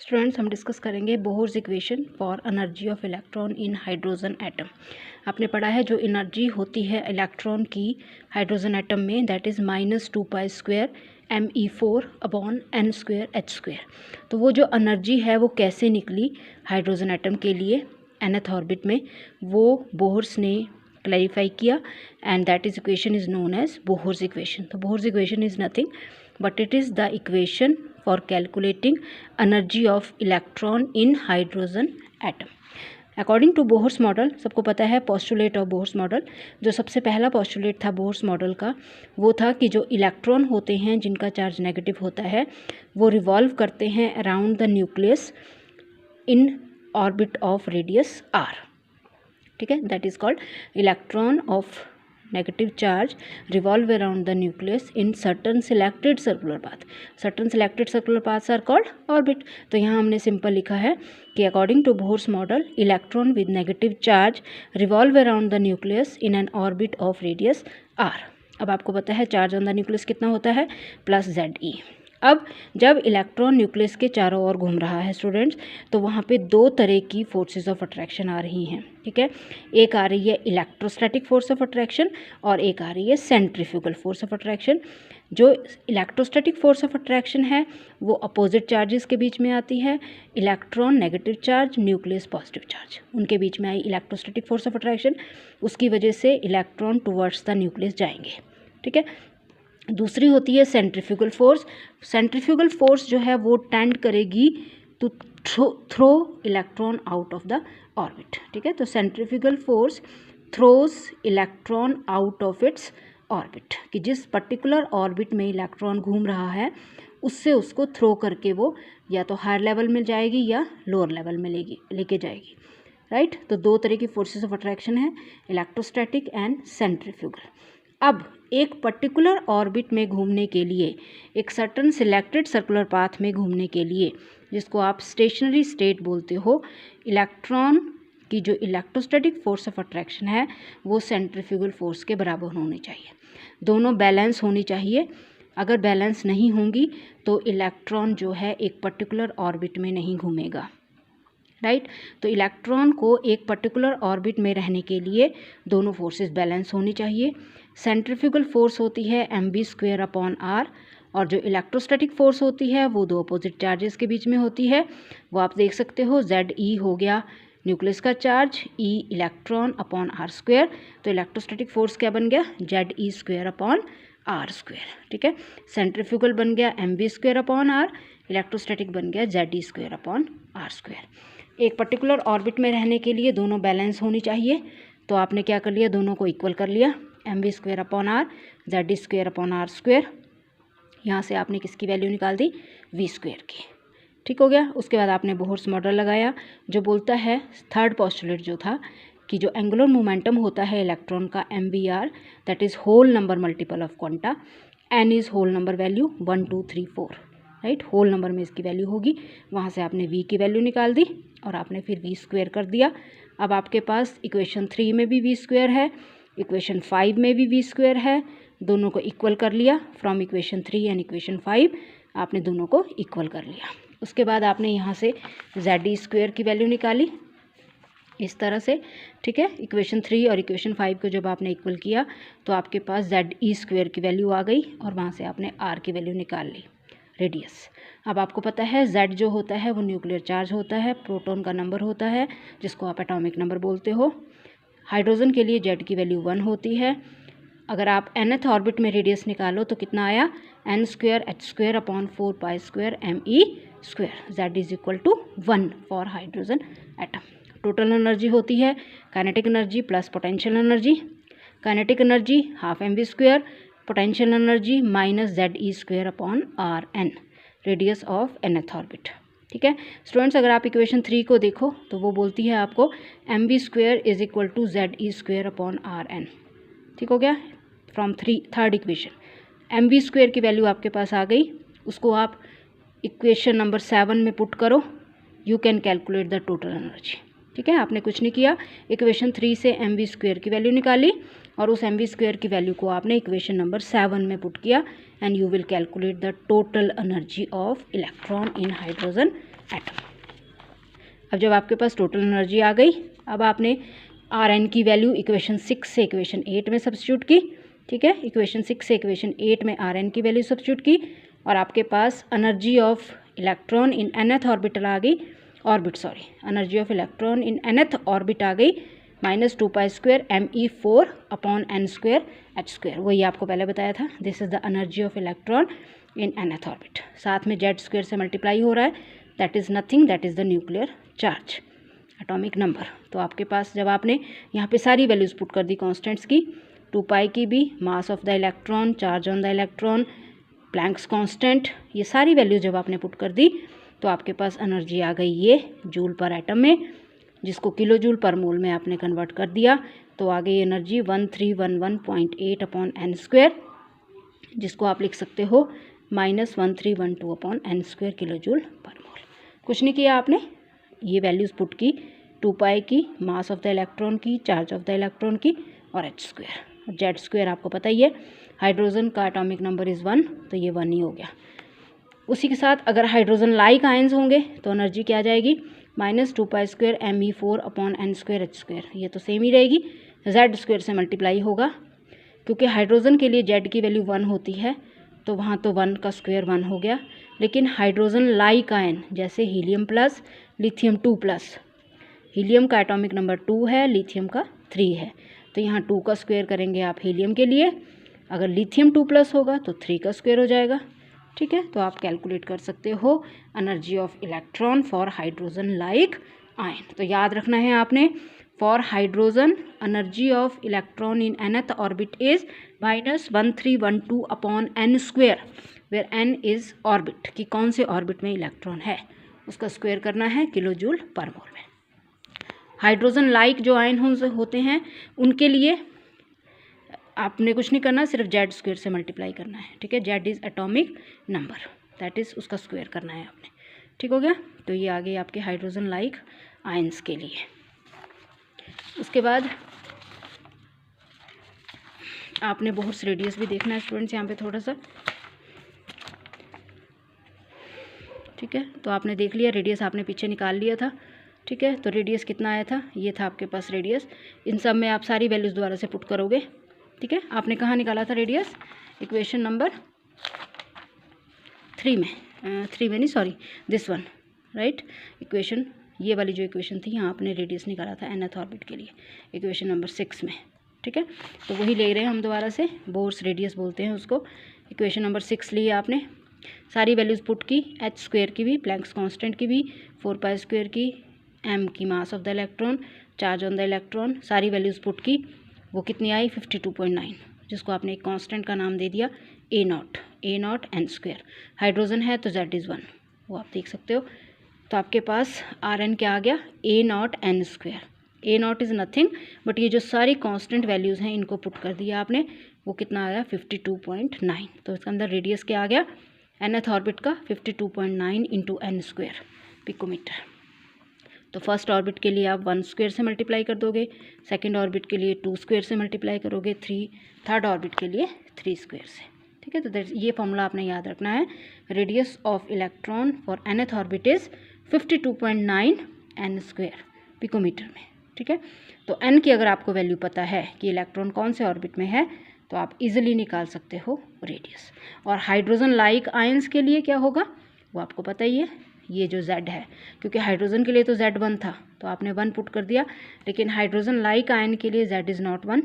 Students, हम discuss करेंगे Bohr's equation for energy of electron in hydrogen atom. आपने पढ़ा है जो एनर्जी होती है इलेक्ट्रॉन की हाइड्रोजन एटम में, दैट इज़ -2π² me4/n²h²। तो वो जो एनर्जी है वो कैसे निकली हाइड्रोजन एटम के लिए nth ऑर्बिट में, वो बोहर्स ने क्लैरिफाई किया and that is equation is known as Bohr's equation. तो Bohr's equation is nothing but it is the equation for calculating energy of electron in hydrogen atom according to Bohr's model. सबको पता है postulate of Bohr's model. जो सबसे पहला postulate था Bohr's model का वो था कि जो इलेक्ट्रॉन होते हैं जिनका चार्ज नेगेटिव होता है वो रिवॉल्व करते हैं around the nucleus in orbit of radius R. ठीक है, that is called electron of negative charge revolve around the nucleus in certain selected circular path. Certain selected circular paths are called orbit. तो यहाँ हमने simple लिखा है कि according to Bohr's model, electron with negative charge revolve around the nucleus in an orbit of radius r. अब आपको पता है चार्ज ऑन द न्यूक्लियस कितना होता है +Ze। अब जब इलेक्ट्रॉन न्यूक्लियस के चारों ओर घूम रहा है स्टूडेंट्स, तो वहाँ पे दो तरह की फोर्सेस ऑफ अट्रैक्शन आ रही हैं। ठीक है, एक आ रही है इलेक्ट्रोस्टैटिक फोर्स ऑफ अट्रैक्शन और एक आ रही है सेंट्रीफ्यूगल फोर्स ऑफ अट्रैक्शन। जो इलेक्ट्रोस्टैटिक फोर्स ऑफ अट्रैक्शन है वो अपोजिट चार्जेस के बीच में आती है। Electron negative charge, nucleus positive charge, उनके बीच में आई इलेक्ट्रोस्टैटिक फोर्स ऑफ अट्रैक्शन। उसकी वजह से इलेक्ट्रॉन टुवर्ड्स द न्यूक्लियस जाएंगे। ठीक है, दूसरी होती है सेंट्रीफ्यूगल फोर्स। सेंट्रीफ्यूगल फोर्स जो है वो टेंड करेगी to throw electron out of the orbit. ठीक है, तो centrifugal force throws electron out of its orbit, कि जिस पर्टिकुलर ऑर्बिट में इलेक्ट्रॉन घूम रहा है उससे उसको थ्रो करके वो या तो हायर लेवल में जाएगी या लोअर लेवल में लेके जाएगी। राइट, तो दो तरह की फोर्सेस ऑफ अट्रैक्शन है, इलेक्ट्रोस्टैटिक एंड सेंट्रीफ्यूगल। अब एक पर्टिकुलर ऑर्बिट में घूमने के लिए, एक सर्टन सिलेक्टेड सर्कुलर पाथ में घूमने के लिए, जिसको आप स्टेशनरी स्टेट बोलते हो, इलेक्ट्रॉन की जो इलेक्ट्रोस्टैटिक फोर्स ऑफ अट्रैक्शन है वो सेंट्रीफ्यूगल फोर्स के बराबर होनी चाहिए। दोनों बैलेंस होनी चाहिए। अगर बैलेंस नहीं होंगी तो इलेक्ट्रॉन जो है एक पर्टिकुलर ऑर्बिट में नहीं घूमेगा। राइट, तो इलेक्ट्रॉन को एक पर्टिकुलर ऑर्बिट में रहने के लिए दोनों फोर्सेस बैलेंस होनी चाहिए। सेंट्रीफ्यूगल फोर्स होती है mv²/r और जो इलेक्ट्रोस्टैटिक फोर्स होती है वो दो अपोजिट चार्जेस के बीच में होती है। वो आप देख सकते हो, Ze हो गया न्यूक्लियस का चार्ज, E इलेक्ट्रॉन/r²। तो इलेक्ट्रोस्टैटिक फोर्स क्या बन गया Ze²/r²। ठीक है, सेंट्रीफ्यूगल बन गया mv²/r, इलेक्ट्रोस्टैटिक बन गया Ze²/r²। एक पर्टिकुलर ऑर्बिट में रहने के लिए दोनों बैलेंस होनी चाहिए। तो आपने क्या कर लिया, दोनों को इक्वल कर लिया, mv²/r Ze²/r²। यहाँ से आपने किसकी वैल्यू निकाल दी, v² की। ठीक हो गया। उसके बाद आपने बोहर्स मॉडल लगाया जो बोलता है, थर्ड पोस्टुलेट जो था कि जो एंगुलर मोमेंटम होता है इलेक्ट्रॉन का mvr, that is whole number multiple of quanta, n is whole number value 1 2 3 4। Right, whole number में इसकी वैल्यू होगी। वहाँ से आपने v की वैल्यू निकाल दी और आपने फिर v² कर दिया। अब आपके पास इक्वेशन 3 में भी v² है, इक्वेशन 5 में भी v² है। दोनों को इक्वल कर लिया। फ्रॉम इक्वेशन 3 एंड इक्वेशन 5 आपने दोनों को इक्वल कर लिया। उसके बाद आपने यहाँ से Ze² की वैल्यू निकाली इस तरह से। ठीक है, इक्वेशन 3 और इक्वेशन 5 को जब आपने इक्वल किया तो आपके पास Ze² की वैल्यू आ गई और वहाँ से आपने r की वैल्यू निकाल ली, रेडियस। अब आपको पता है Z जो होता है वो न्यूक्लियर चार्ज होता है, प्रोटॉन का नंबर होता है जिसको आप एटॉमिक नंबर बोलते हो। हाइड्रोजन के लिए Z की वैल्यू 1 होती है। अगर आप nth ऑर्बिट में रेडियस निकालो तो कितना आया, n²h²/4π² me²। Z is equal to 1 for hydrogen atom. Total energy होती है kinetic energy plus potential energy. Kinetic energy half mv², potential energy -Ze²/Rn, radius of nth orbit. ठीक है स्टूडेंट्स, अगर आप इक्वेशन 3 को देखो तो वो बोलती है आपको mv² is equal to Ze²/Rn। ठीक हो गया। फ्रॉम थर्ड इक्वेशन mv² की वैल्यू आपके पास आ गई, उसको आप इक्वेशन नंबर 7 में पुट करो, you can calculate the total energy. ठीक है, आपने कुछ नहीं किया, इक्वेशन 3 से mv² की वैल्यू निकाली और उस एम वी स्क्वायर की वैल्यू को आपने इक्वेशन नंबर 7 में पुट किया and you will calculate the total energy of electron in hydrogen atom. अब जब आपके पास टोटल एनर्जी आ गई, अब आपने आर एन की वैल्यू इक्वेशन 6 से इक्वेशन 8 में सब्स्टिट्यूट की, ठीक है। इक्वेशन 6 से इक्वेशन 8 में आर एन की वैल्यू सब्स्टिट्यूट की और आपके पास energy of electron in nth orbital आ गई, energy of electron in nth orbit आ गई -2π² me4/n² h²। वही आपको पहले बताया था, this is the energy of electron in nth orbit. साथ में z² से मल्टीप्लाई हो रहा है, that is nothing, that is the nuclear charge, atomic number. तो आपके पास जब आपने यहाँ पे सारी वैल्यूज़ पुट कर दी कॉन्स्टेंट्स की, 2π की भी, mass of the electron, charge on the electron, Planck's constant, ये सारी वैल्यू जब आपने पुट कर दी तो आपके पास एनर्जी आ गई ये जूल पर एटम में, जिसको किलो जूल पर मोल में आपने कन्वर्ट कर दिया। तो आ गई एनर्जी 1311.8/n², जिसको आप लिख सकते हो -1312/n² किलो जूल पर मोल। कुछ नहीं किया आपने, ये वैल्यूज़ पुट की, 2π की, मास ऑफ द इलेक्ट्रॉन की, चार्ज ऑफ द इलेक्ट्रॉन की और h²। z² आपको पता ही है, हाइड्रोजन का एटॉमिक नंबर इज़ 1, तो ये 1 ही हो गया। उसी के साथ अगर हाइड्रोजन लाइक आयंस होंगे तो एनर्जी क्या आ जाएगी, -2π² me4/n² h²। ये तो सेम ही रहेगी, z² से मल्टीप्लाई होगा, क्योंकि हाइड्रोजन के लिए z की वैल्यू 1 होती है, तो वहाँ तो 1 का स्क्वायर 1 हो गया। लेकिन हाइड्रोजन लाइक आयन जैसे हीलियम प्लस, लिथियम 2+, हीलियम का एटॉमिक नंबर 2 है, लिथियम का 3 है, तो यहाँ 2 का स्क्वायर करेंगे आप हीलियम के लिए, अगर लिथियम 2+ होगा तो 3 का स्क्वायर हो जाएगा, ठीक है। तो आप कैलकुलेट कर सकते हो energy of electron for hydrogen like ion. तो याद रखना है आपने, for hydrogen energy of electron in nth orbit is -1312/n², where n is orbit, कि कौन से ऑर्बिट में इलेक्ट्रॉन है, उसका स्क्वायर करना है किलो जूल पर मोल में। हाइड्रोजन लाइक जो आयन होते हैं उनके लिए आपने कुछ नहीं करना, सिर्फ z² से मल्टीप्लाई करना है, ठीक है। z is atomic number, that is उसका स्क्वायर करना है आपने, ठीक हो गया। तो ये आ गई आपके हाइड्रोजन लाइक आयंस के लिए। उसके बाद आपने बोहर्स रेडियस भी देखना है स्टूडेंट्स, यहाँ पे थोड़ा सा, ठीक है। तो आपने देख लिया, रेडियस आपने पीछे निकाल लिया था, ठीक है। तो रेडियस कितना आया था, ये था आपके पास रेडियस। इन सब में आप सारी वैल्यूज़ दोबारा से पुट करोगे, ठीक है। आपने कहाँ निकाला था रेडियस, इक्वेशन नंबर 3 में, 3 में नहीं, sorry, this one, right. Equation, ये वाली जो इक्वेशन थी, यहाँ आपने रेडियस निकाला था nth ऑर्बिट के लिए, इक्वेशन नंबर 6 में, ठीक है। तो वही ले रहे हैं हम दोबारा से, बोर्स रेडियस बोलते हैं उसको। इक्वेशन नंबर 6 लिए आपने, सारी वैल्यूज़ पुट की, h² की भी, प्लैंक्स कांस्टेंट की भी, 4π² की, m की mass of the electron, charge on the electron, सारी वैल्यूज़ पुट की। वो कितनी आई, 52.9, जिसको आपने एक कांस्टेंट का नाम दे दिया A0 n²। हाइड्रोजन है तो z इज़ 1, वो आप देख सकते हो। तो आपके पास Rn क्या आ गया, A0 n²। A0 is nothing but ये जो सारी कांस्टेंट वैल्यूज़ हैं इनको पुट कर दिया आपने, वो कितना आया, 52.9। तो इसके अंदर रेडियस क्या आ गया, nth ऑर्बिट का 52.9 × n² पिकोमीटर। तो फर्स्ट ऑर्बिट के लिए आप 1² से मल्टीप्लाई कर दोगे, सेकंड ऑर्बिट के लिए 2² से मल्टीप्लाई करोगे, थर्ड ऑर्बिट के लिए 3² से, ठीक है। तो ये फॉर्मूला आपने याद रखना है, radius of electron for nth orbit is 52.9 n² picometre में, ठीक है। तो n की अगर आपको वैल्यू पता है कि इलेक्ट्रॉन कौन से ऑर्बिट में है, तो आप इजीली निकाल सकते हो रेडियस। और हाइड्रोजन लाइक आयंस के लिए क्या होगा, वो आपको पता ही है, ये जो Z है, क्योंकि हाइड्रोजन के लिए तो Z 1 था तो आपने 1 पुट कर दिया, लेकिन हाइड्रोजन लाइक आयन के लिए Z इज़ नॉट 1।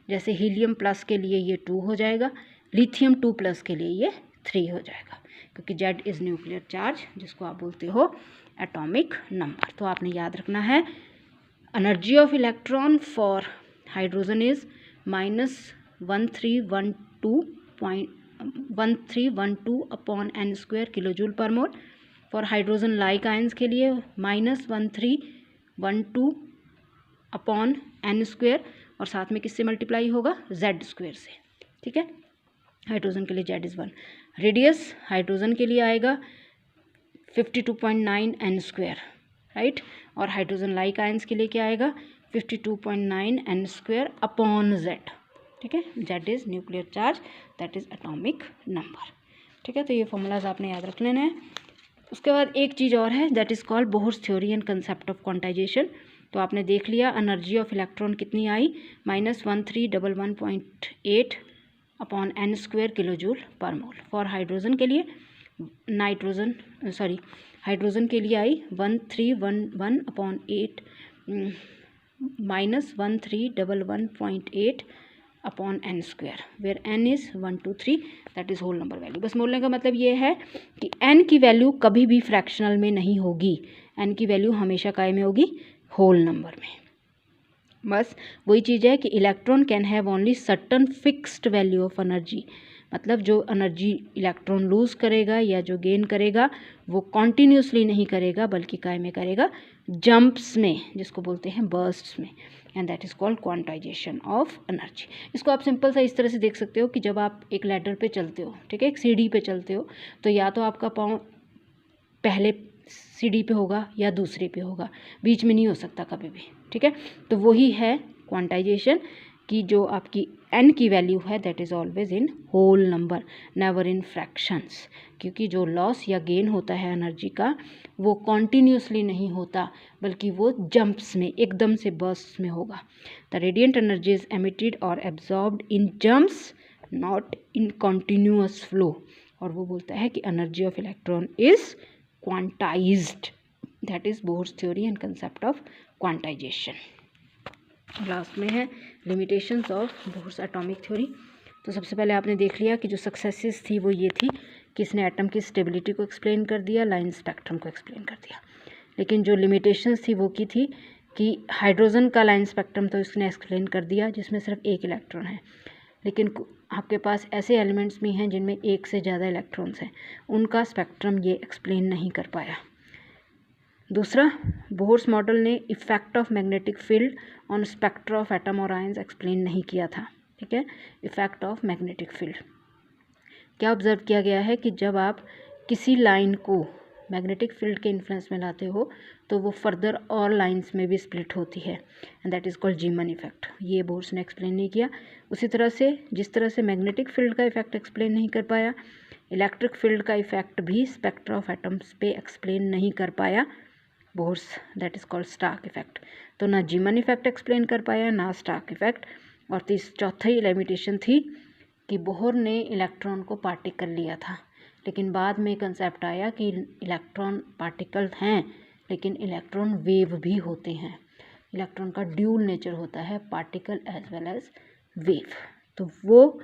जैसे हीलियम प्लस के लिए ये 2 हो जाएगा, लिथियम 2+ के लिए ये 3 हो जाएगा, क्योंकि Z इज़ न्यूक्लियर चार्ज, जिसको आप बोलते हो एटॉमिक नंबर। तो आपने याद रखना है, energy of electron for hydrogen is -1312/n² kilo joule per mole. For hydrogen like ions के लिए -1312/n², और साथ में किससे मल्टीप्लाई होगा, z² से, ठीक है। हाइड्रोजन के लिए z इज़ 1। रेडियस हाइड्रोजन के लिए आएगा 52.9 n², राइट। और हाइड्रोजन लाइक आयंस के लिए क्या आएगा, 52.9 n² / z, ठीक है, Z is nuclear charge, that is atomic number. ठीक है, तो ये फॉर्मूलाज आपने याद रख लेने हैं। उसके बाद एक चीज़ और है, that is called Bohr's theory and concept of quantization. तो आपने देख लिया एनर्जी ऑफ इलेक्ट्रॉन कितनी आई, -1311.8 upon n square kilo joule per mole. For hydrogen के लिए हाइड्रोजन के लिए आई 1311 अपॉन 8 -1311.8 upon n square, where n is 1 2 3, that is whole number value. बस बोलने का मतलब ये है कि n की वैल्यू कभी भी फ्रैक्शनल में नहीं होगी, n की वैल्यू हमेशा काय में होगी, होल नंबर में। बस वही चीज़ है कि electron can have only certain fixed value of energy, मतलब जो एनर्जी इलेक्ट्रॉन लूज़ करेगा या जो गेन करेगा वो कॉन्टीन्यूसली नहीं करेगा, बल्कि काय में करेगा, जंप्स में, जिसको बोलते हैं बर्स्ट्स में, and that is called quantization of energy. इसको आप सिंपल सा इस तरह से देख सकते हो कि जब आप एक लैडर पे चलते हो, ठीक है, एक सीढ़ी पे चलते हो, तो या तो आपका पाँव पहले सीढ़ी पे होगा या दूसरे पे होगा, बीच में नहीं हो सकता कभी भी। ठीक है, तो वही है क्वांटाइजेशन कि जो आपकी n की वैल्यू है that is always in whole number, never in fractions, क्योंकि जो लॉस या गेन होता है एनर्जी का वो कॉन्टीन्यूसली नहीं होता, बल्कि वो जंप्स में, एकदम से बर्स्ट में होगा। The radiant energy is emitted और absorbed in jumps, not in continuous flow. और वो बोलता है कि energy of electron is quantized, that is Bohr's theory and concept of quantization. Last में है limitations of Bohr's atomic theory. तो सबसे पहले आपने देख लिया कि जो सक्सेसेस थी वो ये थी कि इसने एटम की स्टेबिलिटी को एक्सप्लेन कर दिया, लाइन स्पेक्ट्रम को एक्सप्लेन कर दिया। लेकिन जो लिमिटेशंस थी वो की थी कि हाइड्रोजन का लाइन स्पेक्ट्रम तो इसने एक्सप्लेन कर दिया जिसमें सिर्फ एक इलेक्ट्रॉन है, लेकिन आपके पास ऐसे एलिमेंट्स भी हैं जिनमें एक से ज़्यादा इलेक्ट्रॉन्स हैं, उनका स्पेक्ट्रम ये एक्सप्लेन नहीं कर पाया। दूसरा, बोहर्स मॉडल ने effect of magnetic field on spectra of atom और आयंस एक्सप्लेन नहीं किया था। ठीक है, इफेक्ट ऑफ मैग्नेटिक फील्ड क्या ऑब्जर्व किया गया है कि जब आप किसी लाइन को मैग्नेटिक फील्ड के इन्फ्लुएंस में लाते हो तो वो फर्दर और लाइंस में भी स्प्लिट होती है, and that is called Zeeman effect. ये बोहर्स ने एक्सप्लेन नहीं किया। उसी तरह से जिस तरह से मैग्नेटिक फील्ड का इफेक्ट एक्सप्लेन नहीं कर पाया, इलेक्ट्रिक फील्ड का इफेक्ट भी स्पेक्ट्रा ऑफ एटम्स पे एक्सप्लेन नहीं कर पाया Bohr's, that is called Stark effect. तो ना जीमन इफेक्ट एक्सप्लेन कर पाया, ना स्टार्क इफेक्ट। और चौथी लिमिटेशन थी कि बोहर ने इलेक्ट्रॉन को पार्टिकल लिया था, लेकिन बाद में कंसेप्ट आया कि इलेक्ट्रॉन पार्टिकल हैं लेकिन इलेक्ट्रॉन वेव भी होते हैं। इलेक्ट्रॉन का ड्यूल नेचर होता है, particle as well as wave. तो वो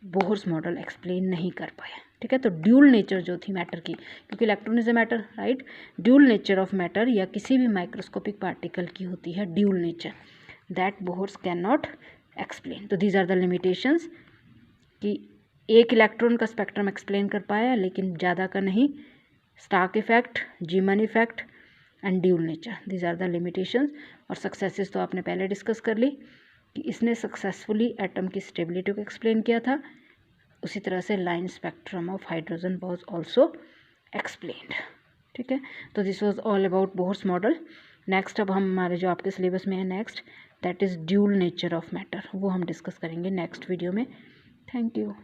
बोहर्स मॉडल एक्सप्लेन नहीं कर पाया। ठीक है, तो ड्यूल नेचर जो थी मैटर की, क्योंकि electron is a matter, right, dual nature of matter या किसी भी माइक्रोस्कोपिक पार्टिकल की होती है dual nature, that Bohr's can not explain. तो दीज आर द लिमिटेशंस कि एक इलेक्ट्रॉन का स्पेक्ट्रम एक्सप्लेन कर पाया लेकिन ज़्यादा का नहीं, Stark effect, Zeeman effect and dual nature, these are the limitations. और सक्सेसेस तो आपने पहले डिस्कस कर ली कि इसने सक्सेसफुली एटम की स्टेबिलिटी को एक्सप्लेन किया था। उसी तरह से line spectrum of hydrogen was also explained. ठीक है, तो this was all about Bohr's model. Next अब हम हमारे जो आपके सिलेबस में है next, that is dual nature of matter, वो हम डिस्कस करेंगे नेक्स्ट वीडियो में। Thank you.